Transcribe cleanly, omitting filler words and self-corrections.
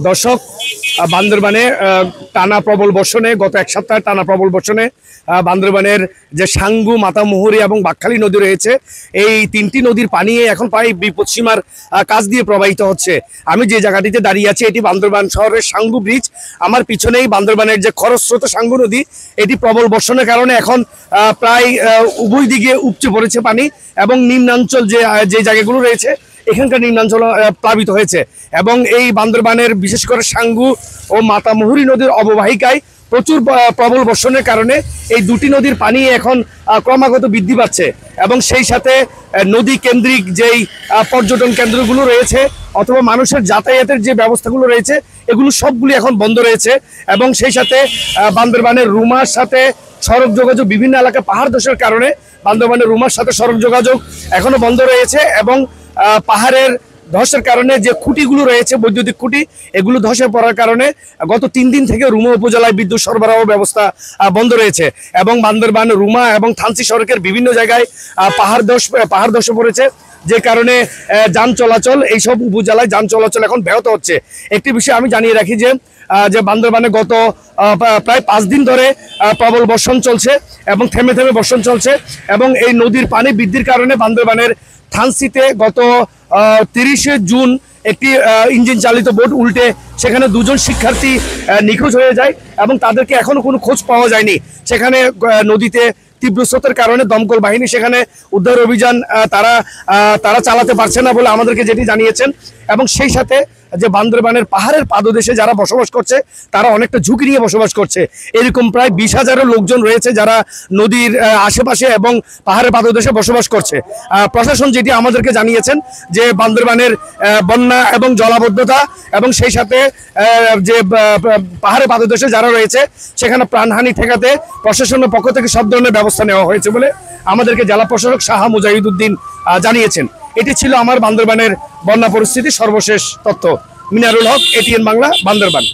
দর্শক, বান্দরবানে টানা প্রবল বর্ষণে গত এক সপ্তাহ টানা প্রবল বর্ষণে বান্দরবানের যে সাঙ্গু, মাতামুহুরী এবং বাকখালী নদী রয়েছে, এই তিনটি নদীর পানি এখন প্রায় বিপদসীমার কাছ দিয়ে প্রবাহিত হচ্ছে। আমি যে জায়গাটিতে দাঁড়িয়ে আছি এটি বান্দরবান শহরের সাঙ্গু ব্রিজ। আমার পিছনেই বান্দরবানের যে খরস্রোত সাঙ্গু নদী, এটি প্রবল বর্ষণের কারণে এখন প্রায় উভয় দিকে উপচে পড়েছে পানি এবং নিম্নাঞ্চল যে জায়গাগুলো রয়েছে এখানকার নিম্নাঞ্চল প্লাবিত হয়েছে। এবং এই বান্দরবানের বিশেষ করে সাঙ্গু ও মাতামুহুরী নদীর অববাহিকায় প্রচুর প্রবল বর্ষণের কারণে এই দুটি নদীর পানি এখন ক্রমাগত বৃদ্ধি পাচ্ছে এবং সেই সাথে নদী কেন্দ্রিক যেই পর্যটন কেন্দ্রগুলো রয়েছে অথবা মানুষের যাতায়াতের যে ব্যবস্থাগুলো রয়েছে এগুলো সবগুলি এখন বন্ধ রয়েছে। এবং সেই সাথে বান্দরবানের রুমার সাথে সড়ক যোগাযোগ, বিভিন্ন এলাকায় পাহাড় ধসের কারণে বান্দরবানের রুমার সাথে সড়ক যোগাযোগ এখনো বন্ধ রয়েছে এবং পাহাড়ের ধসের কারণে যে খুঁটিগুলো রয়েছে, বৈদ্যুতিক খুঁটি, এগুলো ধসে পড়ার কারণে গত 3 দিন থেকে রুমা উপজেলায় বিদ্যুৎ সরবরাহ ব্যবস্থা বন্ধ রয়েছে। এবং বান্দরবান, রুমা এবং থানচি সড়কের বিভিন্ন জায়গায় পাহাড় ধসে পড়েছে, যে কারণে যান চলাচল, এইসব উপজেলায় যান চলাচল এখন ব্যাহত হচ্ছে। একটি বিষয় আমি জানিয়ে রাখি যে বান্দরবানে গত প্রায় 5 দিন ধরে প্রবল বর্ষণ চলছে এবং থেমে থেমে বর্ষণ চলছে এবং এই নদীর পানি বৃদ্ধির কারণে বান্দরবানের থানচিতে গত 30শে জুন একটি ইঞ্জিন চালিত বোট উল্টে সেখানে 2 জন শিক্ষার্থী নিখোঁজ হয়ে যায় এবং তাদেরকে এখনো কোনো খোঁজ পাওয়া যায়নি। সেখানে নদীতে তীব্র স্রোতের কারণে দমকল বাহিনী সেখানে উদ্ধার অভিযান তারা চালাতে পারছে না বলে আমাদেরকে যেটি জানিয়েছেন। এবং সেই সাথে যে বান্দরবানের পাহাড়ের পাদদেশে যারা বসবাস করছে তারা অনেকটা ঝুঁকি নিয়ে বসবাস করছে। এরকম প্রায় 20,000 লোকজন রয়েছে যারা নদীর আশেপাশে এবং পাহাড়ের পাদদেশে বসবাস করছে। প্রশাসন যেটি আমাদেরকে জানিয়েছেন যে বান্দরবানের বন্যা এবং জলাবদ্ধতা এবং সেই সাথে যে পাহাড়ের পাদদেশে যারা রয়েছে সেখানে প্রাণহানি ঠেকাতে প্রশাসনের পক্ষ থেকে সব ধরনের ব্যবস্থা নেওয়া হয়েছে বলে আমাদেরকে জেলা প্রশাসক শাহ মুজাহিদুদ্দিন জানিয়েছেন। এটি ছিল আমার বান্দরবানের বন্যা পরিস্থিতি সর্বশেষ তথ্য। মিনারুল হক, এটিএন বাংলা, বান্দরবান।